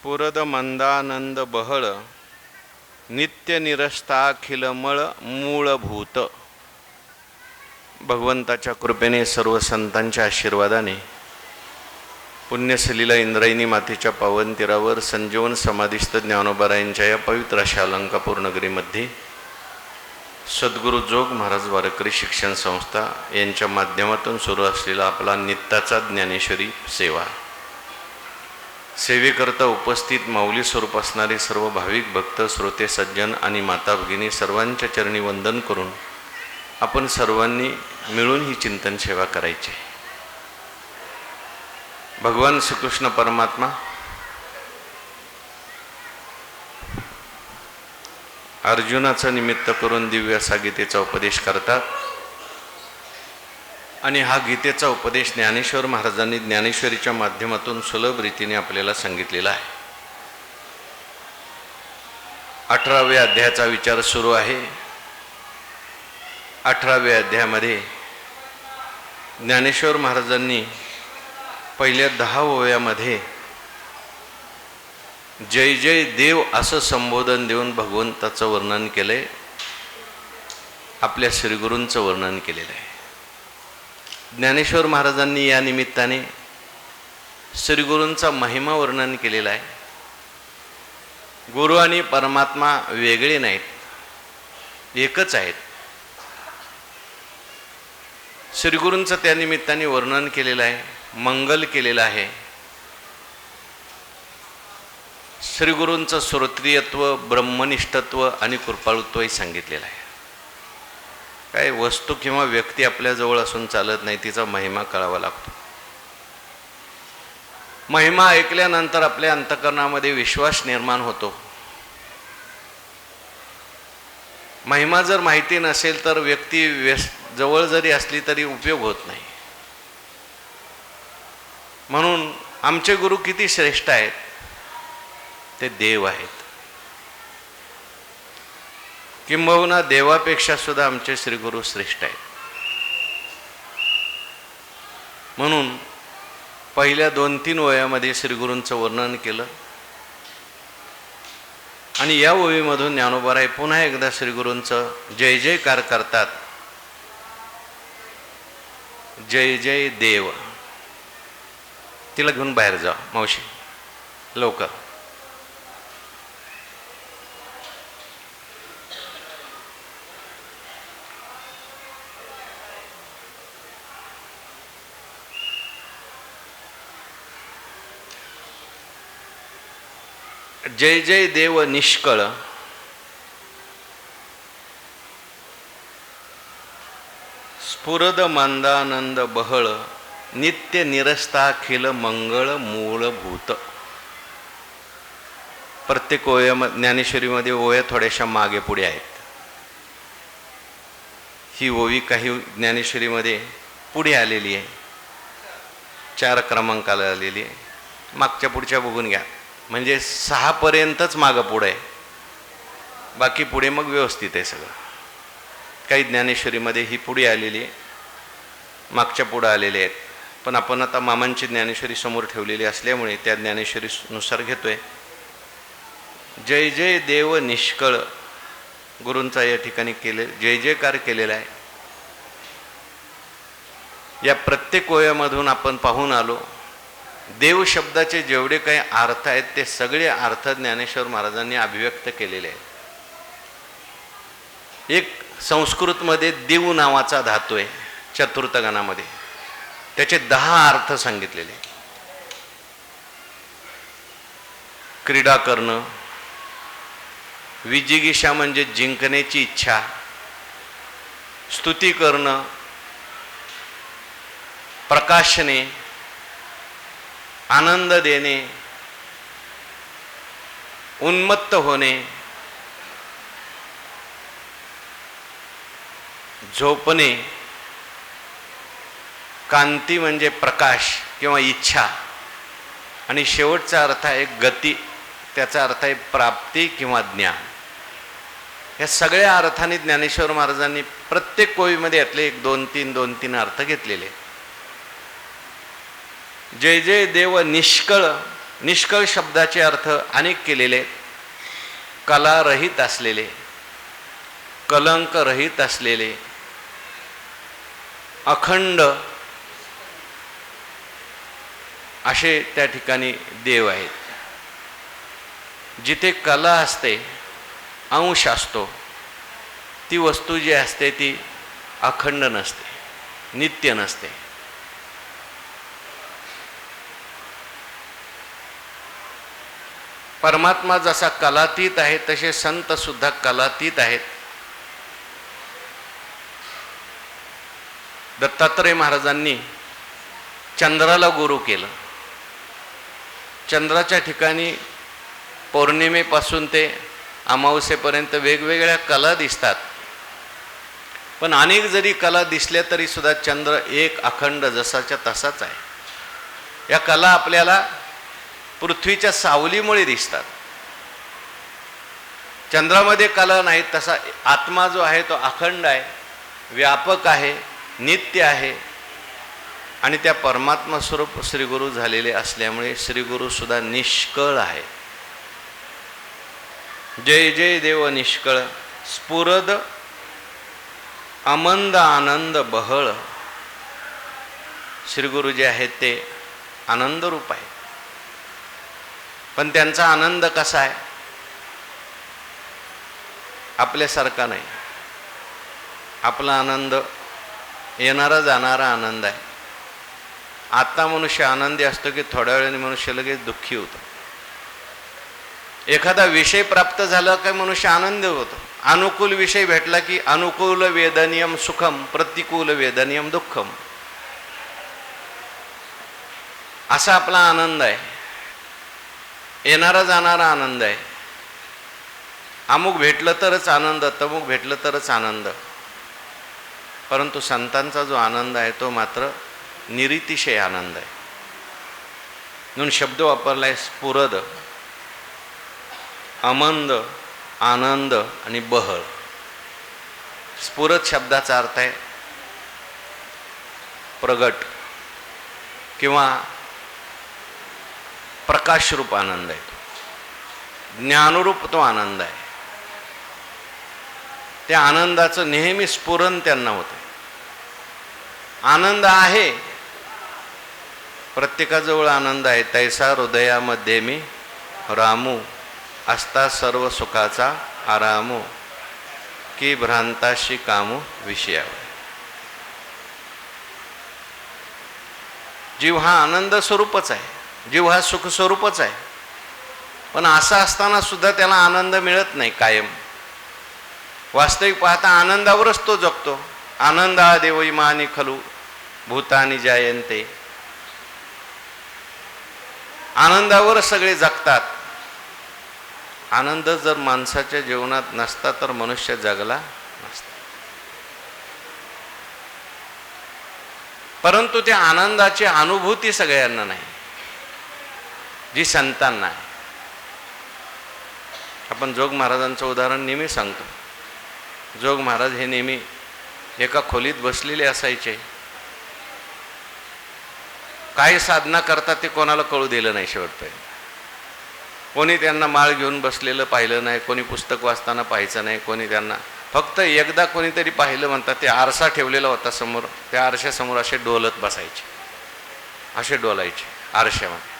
स्फुरद मंदानंद बहळ नित्य निरस्ताखिल मळ मूळभूत. भगवंताच्या कृपेने सर्व संतांच्या आशीर्वादाने पुण्यसलीला इंद्रायणी मातेच्या पावन तीरावर संजीवन समाधिस्थ ज्ञानोबारायांच्या या पवित्र अशा अलंकापूर नगरीमध्ये सद्गुरू जोग महाराज वारकरी शिक्षण संस्था यांच्या माध्यमातून सुरू असलेला आपला नित्याचा ज्ञानेश्वरी सेवा सेवेकरता उपस्थित माऊली स्वरूप असणारे सर्व भाविक भक्त श्रोते सज्जन आणि माता भगिनी सर्वांच्या चरणी वंदन करून आपण सर्वांनी मिळून ही चिंतन सेवा करायची. भगवान श्रीकृष्ण परमात्मा अर्जुनाचं निमित्त करून दिव्य असा गीतेचा उपदेश करतात आणि हा गीतेचा उपदेश ज्ञानेश्वर महाराजांनी ज्ञानेश्वरीच्या माध्यमातून सुलभ रीतीने आपल्याला सांगितलेला आहे. 18व्या अध्यायाचा विचार सुरू आहे. 18व्या अध्यायामध्ये ज्ञानेश्वर महाराजांनी पहिल्या 10 ओव्यामध्ये जय जय देव असं संबोधन देऊन भगवंताचं वर्णन केलंय, आपल्या श्रीगुरूंचं वर्णन केलेलं आहे. ज्ञानेश्वर महाराजांनी या निमित्ताने श्रीगुरूंचा महिमा वर्णन केलेला आहे. गुरु आणि परमात्मा वेगळे नाहीत, एकच आहेत. श्रीगुरूंचं त्या निमित्ताने वर्णन केलेलं आहे, मंगल केलेलं आहे. श्रीगुरूंचं श्रोत्रियत्व, ब्रह्मनिष्ठत्व आणि कृपाळुत्वही सांगितलेलं आहे. काय वस्तू किंवा व्यक्ती आपल्याजवळ असून चालत नाही, तिचा महिमा कळावा लागतो. महिमा ऐकल्यानंतर आपल्या अंतःकरणामध्ये विश्वास निर्माण होतो. महिमा जर माहिती नसेल तर व्यक्ती जवळ जरी असली तरी उपयोग होत नाही. म्हणून आमचे गुरु किती श्रेष्ठ आहेत, ते देव आहेत. किंबहुना देवापेक्षा सुद्धा आमचे श्रीगुरु श्रेष्ठ आहेत. म्हणून पहिल्या 2-3 ओव्यामध्ये श्रीगुरूंचं वर्णन केलं आणि या ओवीमधून ज्ञानोबाराय पुन्हा एकदा श्रीगुरूंचं जय जयकार करतात. जय जय देव. तिला घेऊन बाहेर जा मावशी लवकर. जय जय देव निष्कळ स्फुरद मंदानंद बहळ नित्य निरस्ताखिल मंगळ मूळभूत. प्रत्येक ओव्या ज्ञानेश्वरीमध्ये ओव्या थोड्याशा मागे पुढे आहेत. ही ओवी काही ज्ञानेश्वरीमध्ये पुढे आलेली आहे, 4 क्रमांकाला आलेली आहे. मागच्या पुढच्या बघून घ्या, म्हणजे 6 पर्यंतच मागं पुढे आहे, बाकी पुढे मग व्यवस्थित आहे सगळं. काही ज्ञानेश्वरीमध्ये ही पुढे आलेली आहे, मागच्या पुढं आलेले आहेत. पण आपण आता मामांची ज्ञानेश्वरी समोर ठेवलेली असल्यामुळे त्या ज्ञानेश्वरीनुसार घेतोय. जय जय देव निष्कळ गुरूंचा या ठिकाणी जय जयकार केलेला आहे. या प्रत्येक ओव्यामधून आपण पाहून आलो, देव शब्दाचे जेवढे काही अर्थ आहेत ते सगळे अर्थ ज्ञानेश्वर महाराजांनी अभिव्यक्त केलेले आहेत. एक संस्कृतमध्ये देव नावाचा धातू आहे चतुर्थगणामध्ये, त्याचे 10 अर्थ सांगितलेले. क्रीडा करणं, विजिगिषा म्हणजे जिंकण्याची इच्छा, स्तुती करणं, प्रकाशने, आनंद देणे, उन्मत्त होणे, झोपणे, कांती म्हणजे प्रकाश किंवा इच्छा, आणि शेवटचा अर्थ आहे गती, त्याचा अर्थ आहे प्राप्ती किंवा ज्ञान. या सगळ्या अर्थाने ज्ञानेश्वर महाराजांनी प्रत्येक ओवीमध्ये यातले 1-2-3 अर्थ घेतलेले. जय जय देव निष्कळ निष्कळ शब्दाचे अर्थ अनेक केलेले, कलारहित असलेले, कलंकरहित असलेले, अखंड असे त्या ठिकाणी देव आहेत. जिथे कला असते, अंश असतो, ती वस्तू जी असते ती अखंड नसते, नित्य नसते. परमात्मा जसा कलातीत आहे तसे संत सुद्धा कलातीत आहेत. दत्तात्रय महाराजांनी चंद्राला गुरु केलं. चंद्राच्या ठिकाणी पौर्णिमेपासून ते अमावस्येपर्यंत वेगवेगळ्या कला दिसतात, पण अनेक जरी कला दिसल्या तरी सुद्धा चंद्र एक अखंड जसाच्या तसाच आहे. या कला आपल्याला पृथ्वीच्या सावलीमुळे दिसतात. चंद्रामध्ये कला नाहीत, तसा आत्मा जो आहे तो अखंड आहे, व्यापक आहे, नित्य आहे. आणि त्या परमात्मा स्वरूप श्रीगुरु झालेले असल्यामुळे श्रीगुरु सुद्धा निष्कळ आहे. जय जय देव निष्कळ, स्फुरद अमंद आनंद बहळ. श्रीगुरु जे आहेत ते आनंद रूप आहे, पण त्यांचा आनंद कसा आहे? आपल्यासारखा नाही. आपला आनंद येणारा जाणारा आनंद आहे. आता मनुष्य आनंदी असतो की थोड्या वेळाने मनुष्य लगेच दुःखी होतो. एखादा विषय प्राप्त झाला की मनुष्य आनंदी होतो. अनुकूल विषय भेटला की अनुकूल वेदनियम सुखम, प्रतिकूल वेदनियम दुःखम, असा आपला आनंद आहे. येणारा जाणारा आनंद आहे. अमुक भेटलं तरच आनंद, तमुक भेटलं तरच आनंद. परंतु संतांचा जो आनंद आहे तो मात्र निरीतिशय आनंद आहे. म्हणून शब्द वापरलाय स्फुरद, अमंद, आनंद आणि बहळ. स्फुरद शब्दाचा अर्थ आहे प्रगट किंवा प्रकाशरूप आनंद आहे. ज्ञानरूप तो आनंद आहे. त्या आनंदाचं नेहमी स्फुरण त्यांना होतं. आनंद आहे, प्रत्येकाजवळ आनंद आहे. तैसा हृदयामध्ये मी रामू, असता सर्व सुखाचा आरामू, की भ्रांताशी कामू विषयावर. जीव हा आनंद स्वरूपच आहे, जीव हा सुख स्वरूपच आहे. पण असं असताना सुद्धा त्याला आनंद मिळत नाही कायम. वास्तविक पाहता आनंदावरच तो जगतो. आनंदा देवइमानी खलू भूतानी जायन्ते. आनंदावर सगळे जगतात. आनंद जर माणसाच्या जीवनात नसता तर मनुष्य जगला नसता. परंतु त्या आनंदाची अनुभूती सगळ्यांना नाही, जी संतांना आहे. आपण जोग महाराजांचं उदाहरण नेहमी सांगतो. जोग महाराज हे नेहमी एका खोलीत बसलेले असायचे. काय साधना करतात ते कोणाला कळू दिलं नाही शेवटपर्यंत. कोणी त्यांना माळ घेऊन बसलेलं पाहिलं नाही, कोणी पुस्तक वाचताना पाहायचं नाही, कोणी त्यांना फक्त एकदा कोणीतरी पाहिलं म्हणतात. ते आरसा ठेवलेला होता समोर, त्या आरशासमोर असे डोलत बसायचे, असे डोलायचे आरशामध्ये,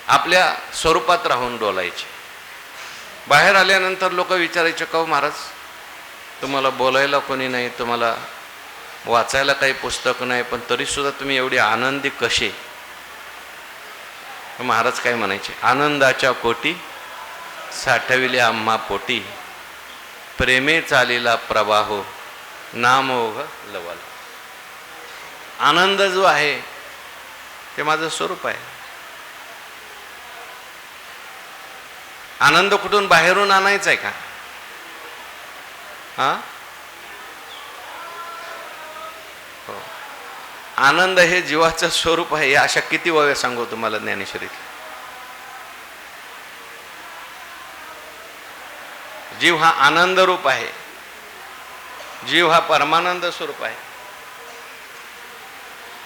आपल्या स्वरूपात राहून डोलायचे. बाहेर आल्यानंतर लोक विचारायचे, का महाराज तुम्हाला बोलायला कोणी नाही, तुम्हाला वाचायला काही पुस्तक नाही, पण तरीसुद्धा तुम्ही एवढी आनंदी कसे? महाराज काय म्हणायचे? आनंदाच्या कोटी साठविले आम्हा पोटी, प्रेमे चालेला प्रवाहो नामोघ लवल. आनंद जो आहे ते माझं स्वरूप आहे. आनंद कुठून बाहेरून आणायचा आहे का? हो. आनंद हे जीवाचं स्वरूप आहे. अशा किती वव्या सांगू तुम्हाला ज्ञानेश्वरीत. जीव हा आनंद रूप आहे. जीव हा परमानंद स्वरूप आहे.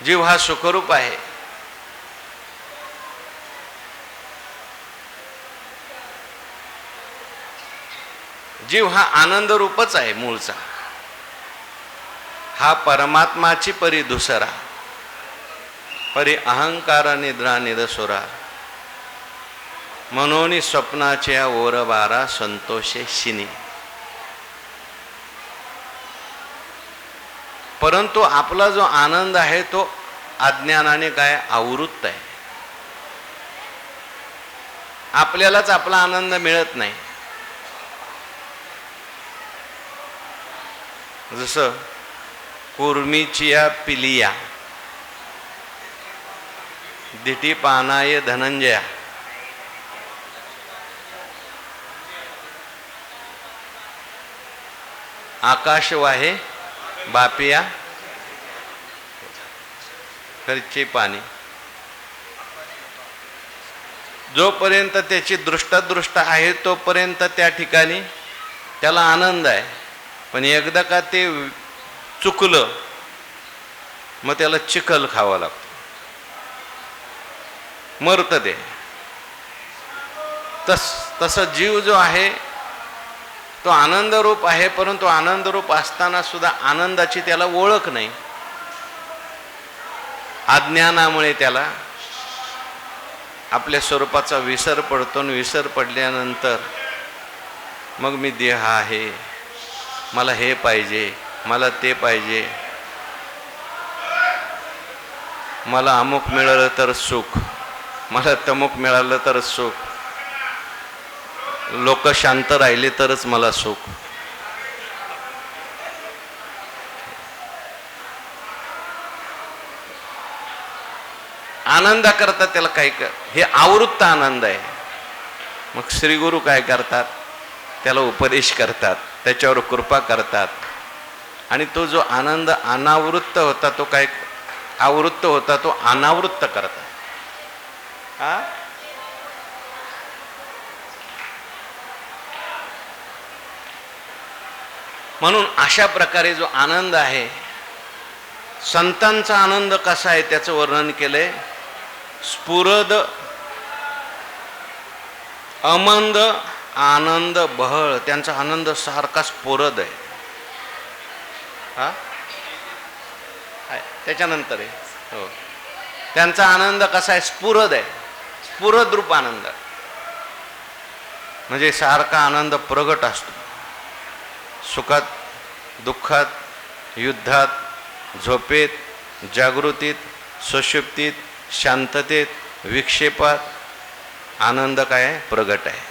जीव हा सुखरूप आहे. जीव हा आनंद रूपच आहे मूळचा, हा परमात्माची परी दुसरा, परी अहंकार निद्रा निदसुरा, मनोनी स्वप्नाच्या ओरबारा संतोषे शिनी. परंतु आपला जो आनंद आहे तो अज्ञानाने काय आवृत्त आहे. आपल्यालाच आपला आनंद मिळत नाही. जसं कुर्मीचिया पिलिया दिटी पानाय धनंजया, आकाश वाहे बापिया घरचे पाणी. जोपर्यंत त्याची दृष्टादृष्ट आहे तोपर्यंत त्या ठिकाणी त्याला आनंद आहे. पण एकदा का ते चुकलं मग त्याला चिखल खावा लागतो, मरत ते. तसं जीव जो आहे तो आनंद रूप आहे, परंतु आनंद रूप असताना सुद्धा आनंदाची त्याला ओळख नाही. अज्ञानामुळे त्याला आपल्या स्वरूपाचा विसर पडतो. विसर पडल्यानंतर मग मी देह आहे, मला हे पाहिजे, मला ते पाहिजे, मला अमुक मिळालं तर सुख, मला तमुक मिळालं तर सुख, लोक शांत राहिले तरच मला सुख. आनंदा करता त्याला काय हे आवृत्त आनंद आहे. मग श्री गुरु काय करतात, त्याला उपदेश करतात, त्याच्यावर कृपा करतात आणि तो जो आनंद अनावृत्त होता तो काय आवृत्त होता तो अनावृत्त करतात. हा म्हणून अशा प्रकारे जो आनंद आहे, संतांचा आनंद कसा आहे त्याचं वर्णन केलंय. स्फुरद अमंद आनंद बहळ, त्यांचा आनंद सारखा स्फुरद आहे. हा त्याच्यानंतर आहे हो, त्यांचा आनंद कसा आहे, स्फुरद आहे, स्फुरद रूप आनंद, म्हणजे सारखा आनंद प्रगट असतो. सुखात दुःखात, युद्धात, झोपेत, जागृतीत, सुषुप्तीत, शांततेत, विक्षेपात आनंद काय आहे, प्रगट आहे.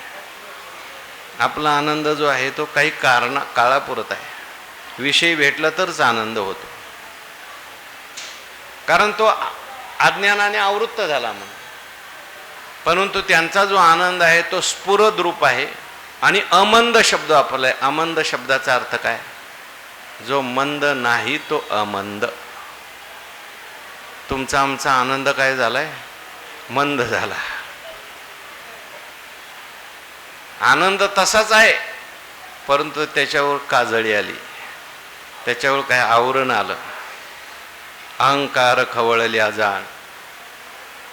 आपला आनंद जो आहे तो काही काळापुरत आहे. विषय भेटला तरच आनंद होतो, कारण तो अज्ञानाने आवृत्त झाला म्हणून. परंतु त्यांचा जो आनंद आहे तो स्फुरद रूप आहे. आणि अमंद शब्द वापरलाय. अमंद शब्दाचा अर्थ काय, जो मंद नाही तो अमंद. तुमचा आमचा आनंद काय झालाय, मंद झाला. आनंद तसाच आहे, परंतु त्याच्यावर काजळी आली, त्याच्यावर काय आवरण आलं. अहंकार खवळल्या जाण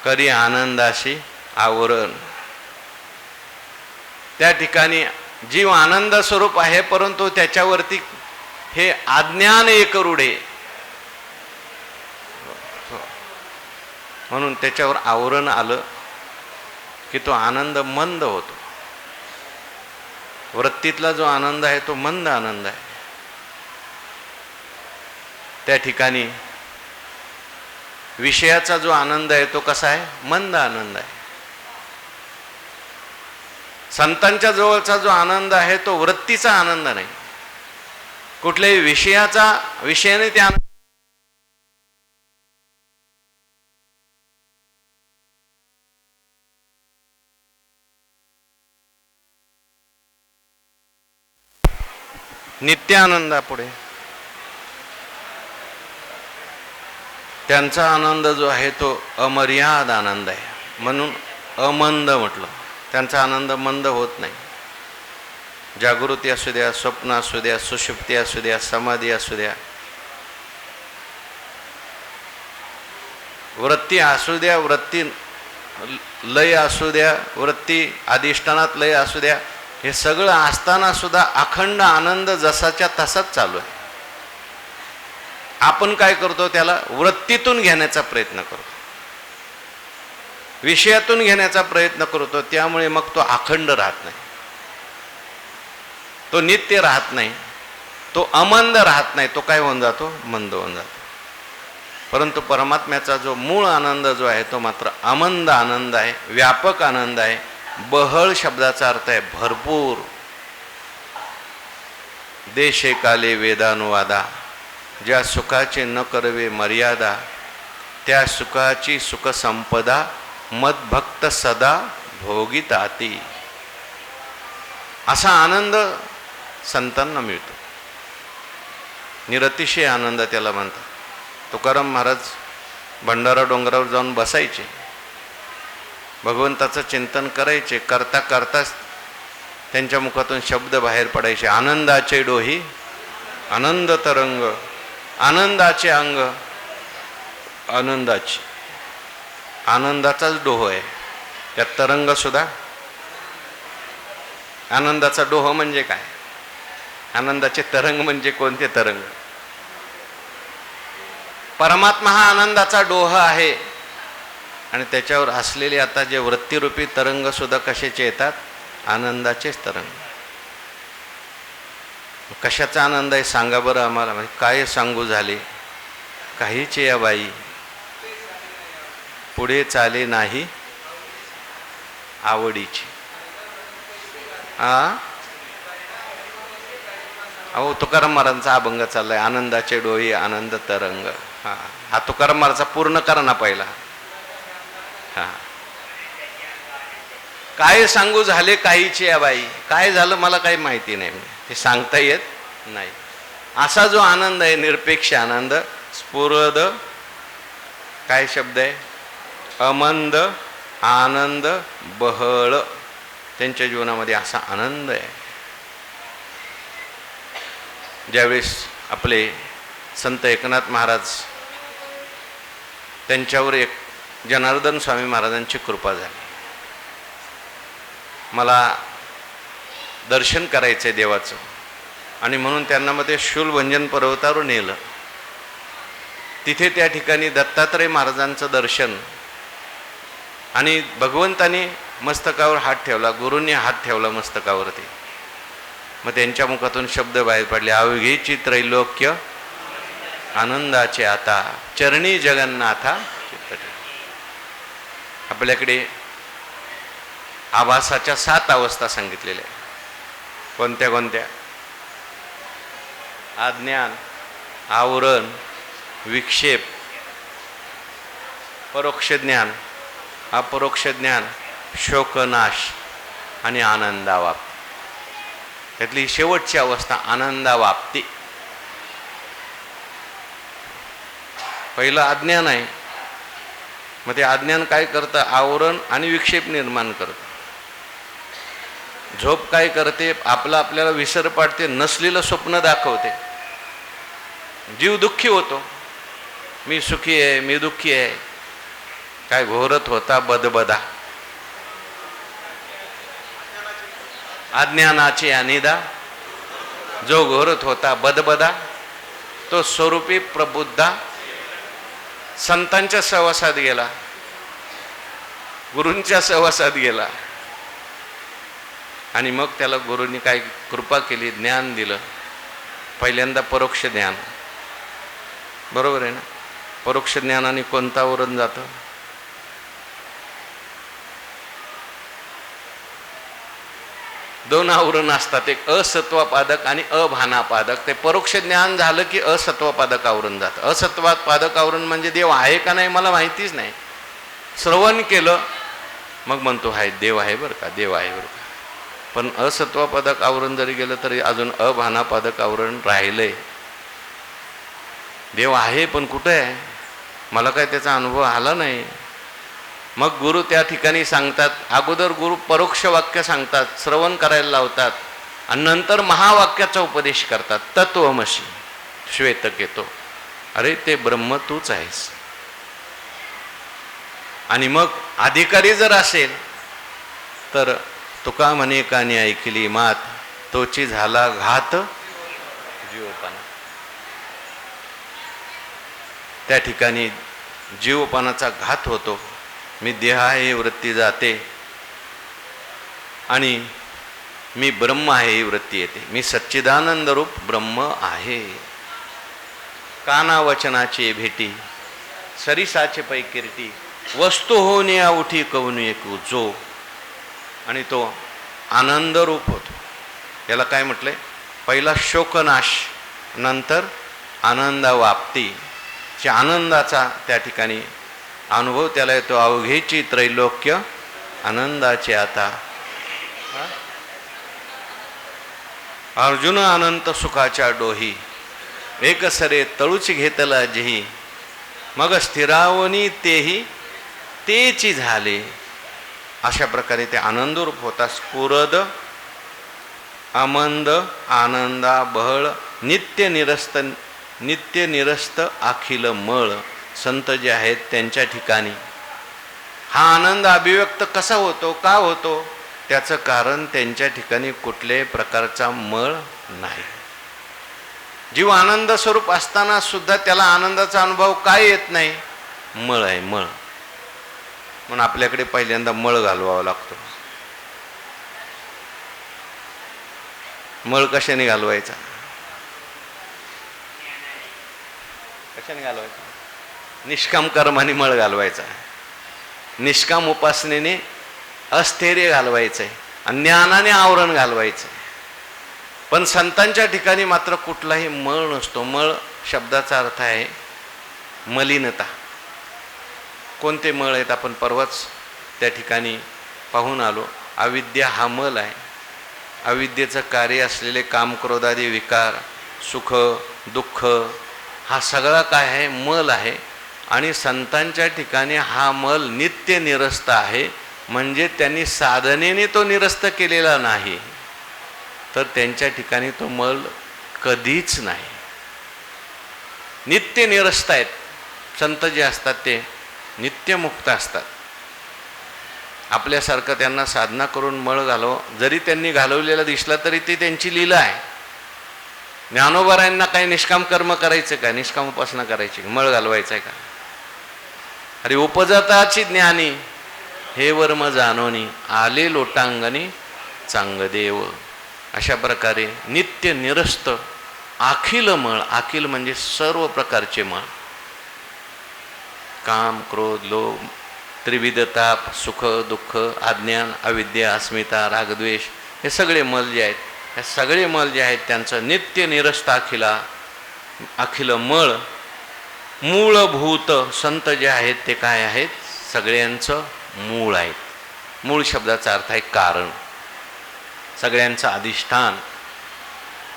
करी आनंदाशी आवरण. त्या ठिकाणी जीव आनंद स्वरूप आहे, परंतु त्याच्यावरती हे अज्ञान एक रूढे, म्हणून त्याच्यावर आवरण आलं की तो आनंद मंद होतो. वृत्तीतला जो आनंद आहे तो मंद आनंद आहे. त्या ठिकाणी विषयाचा जो आनंद आहे तो कसा आहे, मंद आनंद आहे. संतांच्या जवळचा जो आनंद आहे तो वृत्तीचा आनंद नाही, कुठल्याही विषयाने ते आनंद. नित्य आनंदापुढे त्यांचा आनंद जो आहे तो अमर्याद आनंद आहे, म्हणून अमंद म्हटलं. त्यांचा आनंद मंद होत नाही. जागृती असू द्या, स्वप्न असू द्या, सुषुप्ती असू द्या, समाधी असू द्या, वृत्ती असू द्या, वृत्ती लय असू द्या, वृत्ती अधिष्ठानात लय असू द्या, हे सगळं असताना सुद्धा अखंड आनंद जसाच्या तसाच चालू आहे. आपण काय करतो, त्याला वृत्तीतून घेण्याचा प्रयत्न करतो, विषयातून घेण्याचा प्रयत्न करतो. त्यामुळे मग तो अखंड राहत नाही, तो नित्य राहत नाही, तो अमंद राहत नाही, तो काय होऊन जातो, मंद होऊन जातो. परंतु परमात्म्याचा जो मूळ आनंद जो आहे तो मात्र अमंद आनंद आहे, व्यापक आनंद आहे. बहळ शब्दाचा अर्थ आहे भरपूर. देशे काले वेदानुवादा, ज्या सुखाचे न करवे मर्यादा, त्या सुखाची सुखसंपदा मदभक्त सदा भोगिताती. असा आनंद संतांना मिळतो. निरतिशय आनंद त्याला म्हणतात. तुकाराम महाराज भंडारा डोंगरावर जाऊन बसायचे, भगवंताचं चिंतन करायचे. करता करताच त्यांच्या मुखातून शब्द बाहेर पडायचे. आनंदाचे डोही आनंद तरंग, आनंदाचे अंग आनंदाची. आनंदाचाच डोह आहे, त्यात तरंग सुद्धा. आनंदाचा डोह म्हणजे काय, आनंदाचे तरंग म्हणजे कोणते तरंग. परमात्मा हा आनंदाचा डोह आहे. आणि त्याच्यावर असलेले आता जे वृत्तीरूपी तरंग सुद्धा कशाचे येतात, आनंदाचेच तरंग. कशाचा आनंद आहे सांगा बरं आम्हाला. म्हणजे काय सांगू झाले, काहीचे या बाई पुढे चाले नाही आवडीची. अहो तुकाराम महाराजांचा अभंग चाललाय, आनंदाचे डोही आनंद तरंग. हा तुकाराम महाराजचा पूर्ण करा ना पहिला. काय सांगू झाले काहीची या बाई. काय झालं मला काही माहिती नाही, ते सांगता येत नाही. असा जो आनंद आहे, निरपेक्ष आनंद, स्फुरद, काय शब्द आहे, अमंद आनंद बहळ, त्यांच्या जीवनामध्ये असा आनंद आहे. ज्यावेळेस आपले संत एकनाथ महाराज, त्यांच्यावर एक जनार्दन स्वामी महाराजांची कृपा झाली. मला दर्शन करायचं आहे देवाचं, आणि म्हणून त्यांना मग ते शूलभंजन पर्वतावर नेलं. तिथे त्या ठिकाणी दत्तात्रय महाराजांचं दर्शन, आणि भगवंताने मस्तकावर हात ठेवला, गुरूंनी हात ठेवला मस्तकावरती. मग त्यांच्या मुखातून शब्द बाहेर पडले, अवघेची त्रैलोक्य आनंदाचे आता, चरणी जगन्नाथा चित्त. आपल्याकडे आभासाच्या 7 अवस्था सांगितलेल्या आहेत. कोणत्या कोणत्या? अज्ञान, आवरण, विक्षेप, परोक्ष ज्ञान, अपरोक्ष ज्ञान, शोकनाश आणि आनंदावाप्ती. त्यातली शेवटची अवस्था आनंदावाप्ती. पहिलं अज्ञान आहे. मग ते अज्ञान काय करतं, आवरण आणि विक्षेप निर्माण करतं. झोप काय करते, आपल्याला विसर पाडते, नसलेलं स्वप्न दाखवते. जीव दुःखी होतो, मी सुखी आहे, मी दुःखी आहे. काय घोरत होता बदबदा, अज्ञानाची अनिदा, जो घोरत होता बदबदा, तो स्वरूपी प्रबुद्धा संतांच्या सहवासात गेला, गुरूंच्या सहवासात गेला. आणि मग त्याला गुरूंनी काय कृपा केली, ज्ञान दिलं. पहिल्यांदा परोक्ष ज्ञान, बरोबर आहे ना. परोक्ष ज्ञानाने कोणतं आवरण जातं, दोन आवरण असतात, एक असत्वपादक आणि अभानापादक. ते परोक्ष ज्ञान झालं की असत्वपादक आवरण जातं. असत्वपादक आवरण म्हणजे देव आहे का नाही मला माहितीच नाही. श्रवण केलं मग म्हणतो हाय देव आहे बरं का, देव आहे बरं का. पण असत्वपादक आवरण जरी गेलं तरी अजून अभानापादक आवरण राहिलंय. देव आहे पण कुठं आहे, मला काय त्याचा अनुभव आला नाही. मग गुरु त्या ठिकाणी सांगतात, अगोदर गुरु परोक्ष वाक्य सांगतात, श्रवण करायला लावतात, आणि नंतर महावाक्याचा उपदेश करतात. तत्वमसी श्वेतकेतो, अरे ते ब्रह्म तूच आहेस. आणि मग अधिकारी जर असेल तर तुका म्हणे कानी ऐकली मात, तोची झाला घात जीवपणा. त्या ठिकाणी जीवपणाचा घात होतो. मी देह आहे ही वृत्ती जाते आणि मी ब्रह्म आहे ही वृत्ती येते. मी सच्चिदानंद रूप ब्रह्म आहे. काना वचनाची भेटी, सरिसाचे पै कीर्ती, वस्तू होऊन या उठी कवून एक जो, आणि तो आनंद रूप होतो. याला काय म्हटलंय? पहिला शोकनाश, नंतर आनंदावाप्ती. आनंदाचा त्या ठिकाणी अनुभव त्याला येतो. अवघेची त्रैलोक्य आनंदाचे आता. अर्जुन अनंत सुखाच्या डोही, एक सरे तळूची घेतला जेही, मग स्थिरावनी तेही तेची झाले. अशा प्रकारे ते आनंदरूप होता. स्फुरद आमंद आनंदा बहळ, नित्य निरस्त अखिल मळ. संत जे आहेत त्यांच्या ठिकाणी हा आनंद अभिव्यक्त कसा होतो, का होतो? त्याचं कारण त्यांच्या ठिकाणी कुठल्याही प्रकारचा मळ नाही. जीव आनंद स्वरूप असताना सुद्धा त्याला आनंदाचा अनुभव काय येत नाही? मळ आहे, मळ. म्हणून आपल्याकडे पहिल्यांदा मळ घालवावा लागतो. मळ कशाने घालवायचा? कशाने घालवायचा? निष्काम कर्माने मळ घालवायचा. निष्काम उपासनेने अस्थैर्य घालवायचंय आणि ज्ञानाने आवरण घालवायचंय. पण संतांच्या ठिकाणी मात्र कुठलाही मळ नसतो. मळ शब्दाचा अर्थ आहे मलिनता. कोणते मळ आहेत आपण परवाच त्या ठिकाणी पाहून आलो. अविद्या हा मल आहे. अविद्येचं कार्य असलेले काम क्रोधादी विकार, सुख दुःख, हा सगळा काय आहे? मल आहे. आणि संतांच्या ठिकाणी हा मल नित्य निरस्त आहे. म्हणजे त्यांनी साधनेने तो निरस्त केलेला नाही, तर त्यांच्या ठिकाणी तो मल कधीच नाही. नित्य निरस्त आहेत. संत जे असतात ते नित्यमुक्त असतात. आपल्यासारखं त्यांना साधना करून मळ जरी त्यांनी घालवलेला दिसला तरी ती त्यांची लीला आहे. ज्ञानोबारायांना काही निष्काम कर्म करायचं का? निष्काम उपासना करायची? मळ घालवायचं आहे का? अरे उपजाताची ज्ञानी हे वर्म जाणोनी, आले लोटांगणी चांगदेव. अशा प्रकारे नित्य निरस्त अखिल मळ. अखिल म्हणजे सर्व प्रकारचे मळ. काम क्रोध लोभ त्रिविध ताप, सुख दुःख, अज्ञान अविद्या अस्मिता रागद्वेष, हे सगळे मल जे आहेत, हे सगळे मल जे आहेत त्यांचं नित्य निरस्त अखिल मळ मूळभूत. संत जे आहेत ते काय आहेत? सगळ्यांचं मूळ आहेत. मूळ शब्दाचा अर्थ आहे कारण. सगळ्यांचं अधिष्ठान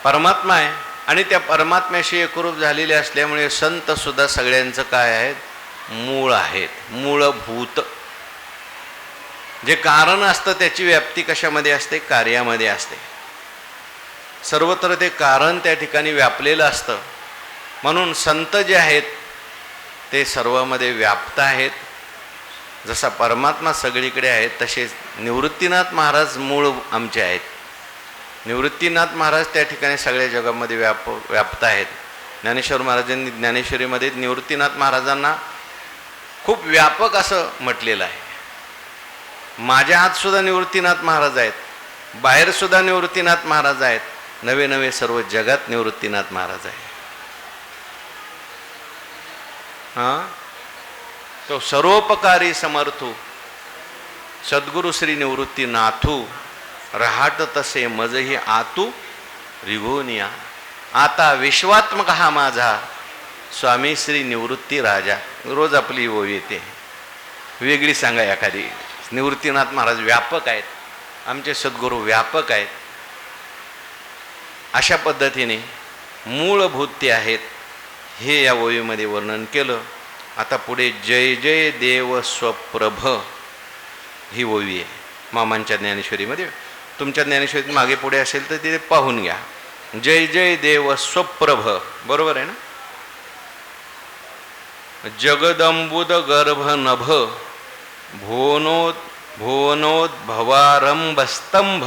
परमात्मा आहे. आणि त्या परमात्म्याशी एकरूप झालेले असल्यामुळे संत सुद्धा सगळ्यांचं काय आहेत? मूळ आहेत, मूळभूत. जे कारण असतं त्याची व्याप्ती कशामध्ये असते? कार्यामध्ये असते. सर्वत्र ते कारण त्या ठिकाणी व्यापलेलं असतं. म्हणून संत जे आहेत ते सर्वामध्ये व्याप्त आहेत. जसा परमात्मा सगळीकडे आहेत तसेच निवृत्तीनाथ महाराज मूळ आमचे आहेत. निवृत्तीनाथ महाराज त्या ठिकाणी सगळ्या जगामध्ये व्याप्त आहेत. ज्ञानेश्वर महाराजांनी ज्ञानेश्वरीमध्ये निवृत्तीनाथ महाराजांना खूप व्यापक असं म्हटलेलं आहे. माझ्या आत सुद्धा निवृत्तीनाथ महाराज आहेत, बाहेरसुद्धा निवृत्तीनाथ महाराज आहेत, नवे नवे सर्व जगात निवृत्तीनाथ महाराज आहे. तो सर्वोपकारी समर्थू सद्गुरु श्री निवृत्तीनाथू, रहाट तसे मजही आतू रिघोनिया. आता विश्वात्मक हा माझा स्वामी श्री निवृत्ती राजा. रोज आपली ओवी येते, वेगळी सांगा एखादी. निवृत्तीनाथ महाराज व्यापक आहेत, आमचे सद्गुरू व्यापक आहेत. अशा पद्धतीने मूळभूत ते आहेत हे या ओवीमध्ये वर्णन केलं. आता पुढे जय जय देव स्वप्रभ ही ओवी आहे मामांच्या ज्ञानेश्वरीमध्ये. तुमच्या ज्ञानेश्वरीत मागे पुढे असेल तर तिथे पाहून घ्या. जय जय देव स्वप्रभ, बरोबर आहे ना? जगदंबुद गर्भ नभ भोनो भुवनोद्भवारंभस्तंभ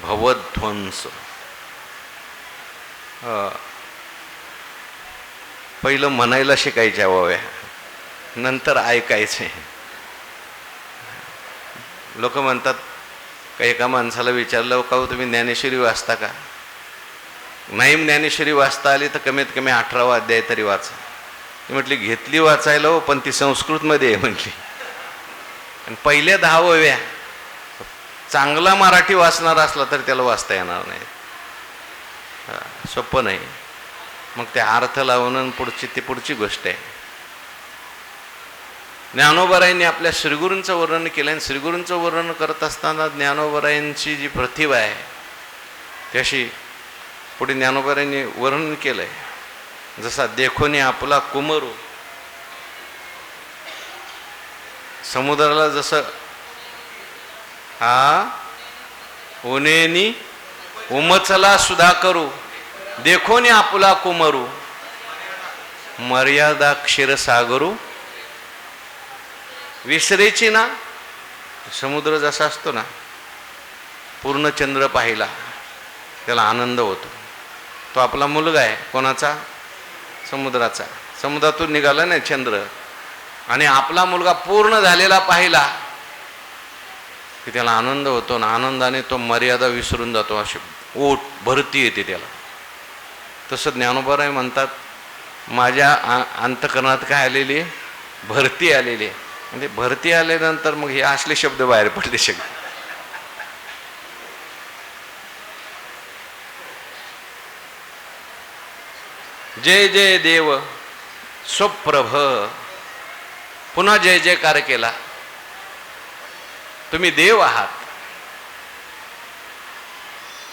भवध्वंस. पहिलं म्हणायला शिकायच्या ओव्या, नंतर ऐकायचे. लोक म्हणतात का एका माणसाला विचारलं का तुम्ही ज्ञानेश्वरी वाचता का? नाही ज्ञानेश्वरी वाचता आली तर कमीत कमी 18वा अध्याय तरी वाचा. ती म्हटली घेतली वाचायला हो, पण ती संस्कृतमध्ये आहे म्हटली. आणि पहिल्या 10 ओव्या चांगला मराठी वाचणारा असला तर त्याला वाचता येणार नाही. सोपं नाही. मग ते अर्थ लावून पुढची गोष्ट आहे. ज्ञानोबारायांनी आपल्या श्रीगुरूंचं वर्णन केलं आणि श्रीगुरूंचं वर्णन करत असताना ज्ञानोबारायांची जी प्रतिभा आहे त्याशी पुढे ज्ञानोबारायांनी वर्णन केलंय. जसा देखोनी आपला कुमरू, समुद्राला जसं उनेनी उमचला सुधा करू, देखोनी आपला कुमरू, मर्यादा क्षीरसागरू. विसरेची ना. समुद्र जसा असतो ना, पूर्ण चंद्र पाहिला त्याला आनंद होतो. तो आपला मुलगा आहे. कोणाचा? समुद्राचा. समुद्रातून निघाला नाही चंद्र, आणि आपला मुलगा पूर्ण झालेला पाहिला की त्याला आनंद होतो ना. आनंदाने तो मर्यादा विसरून जातो. अशी ओट भरती येते त्याला. तसं ज्ञानोबाराय म्हणतात माझ्या अंतकरणात काय आलेली आहे? भरती आलेली आहे. म्हणजे भरती आल्यानंतर मग हे असले शब्द बाहेर पडले सगळे. जय जय देव स्वप्रभ. पुन्हा जय जयकार केला. तुम्ही देव आहात,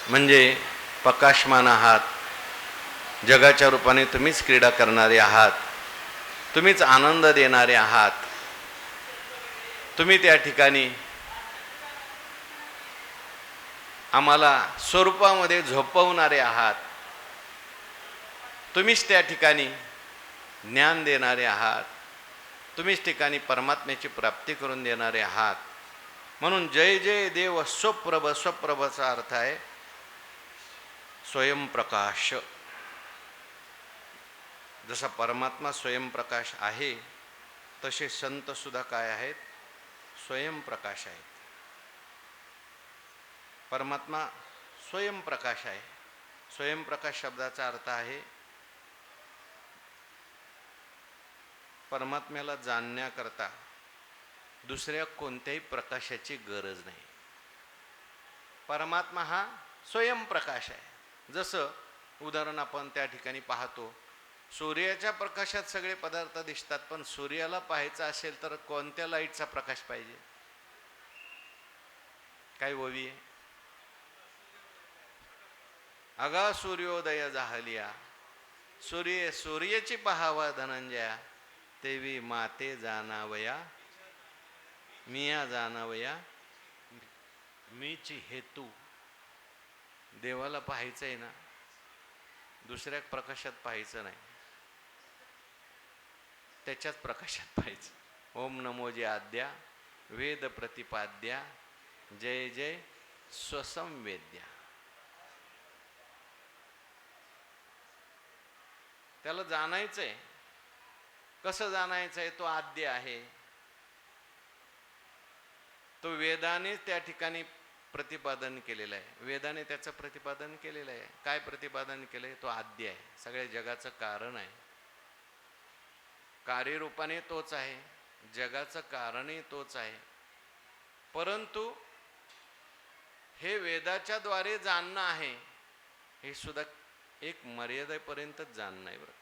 म्हणजे प्रकाशमान आहात. जगाच्या रूपाने तुम्हीच क्रीडा करणारे आहात. तुम्हीच आनंद देणारे आहात. तुम्ही त्या ठिकाणी आम्हाला स्वरूपामध्ये झोपवणारे आहात. तुम्हीच त्या ठिकाणी ज्ञान देणारे आहात. तुम्हीच ठिकाणी परमात्म्याची प्राप्ती करून देणारे आहात. म्हणून जय जय देव स्वप्रभ. स्वप्रभचा अर्थ आहे स्वयंप्रकाश. जसा परमात्मा स्वयंप्रकाश आहे तसे संत सुद्धा काय आहेत? स्वयंप्रकाश आहेत. परमात्मा स्वयंप्रकाश आहे. स्वयंप्रकाश शब्दाचा अर्थ आहे परमात्म्याला जाणण्याकरता दुसऱ्या कोणत्याही प्रकाशाची गरज नाही. परमात्मा हा स्वयंप्रकाश आहे. जसं उदाहरण आपण त्या ठिकाणी पाहतो, सूर्याच्या प्रकाशात सगळे पदार्थ दिसतात, पण सूर्याला पाहायचं असेल तर कोणत्या लाईटचा प्रकाश पाहिजे? काय ओवी आहे? अगा सूर्योदय जाहलिया, सूर्याची पहावा धनंजया, तेवी माते जाणावया मिया जाणावया मीची हेतू. देवाला पाहायचं आहे ना, दुसऱ्या प्रकाशात पाहायचं नाही, त्याच्याच प्रकाशात पाहायचं. ओम नमोजी आद्या वेद प्रतिपाद्या जय जय स्वसंवेद्या. त्याला जाणायचंय. कसं जाणायचंय? तो आद्य आहे. तो वेदाने त्या ठिकाणी प्रतिपादन केलेलं आहे. वेदाने त्याचं प्रतिपादन केलेलं आहे. काय प्रतिपादन केलंय? तो आद्य आहे. सगळ्या जगाचं कारण आहे. कार्यरूपाने तोच आहे. जगाचं कारणही तोच आहे. परंतु हे वेदाच्या द्वारे जाणणं आहे, हे सुद्धा एक मर्यादेपर्यंतच जाणणं आहे बरं.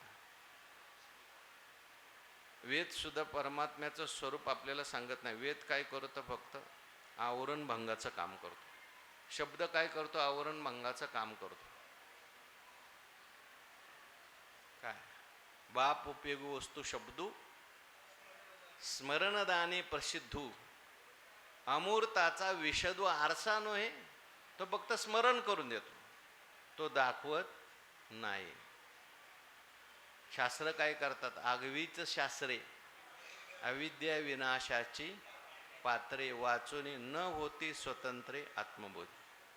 वेद सुद्धा परमात्म्याचं स्वरूप आपल्याला सांगत नाही. वेद काय करतो? फक्त आवरण भंगाचं काम करतो. शब्द काय करतो? आवरण भंगाचं काम करतो. काय? बाप उपयोगी वस्तू शब्दू स्मरणदाने प्रसिद्धू. अमूर्ताचा विशद आरसा नव्हे, तो फक्त स्मरण करून देतो, तो दाखवत नाही. शास्त्र काय करतात? आगवीच शास्त्रे अविद्या विनाशाची पात्रे वाचुनी न होती स्वतंत्रे आत्मबोध.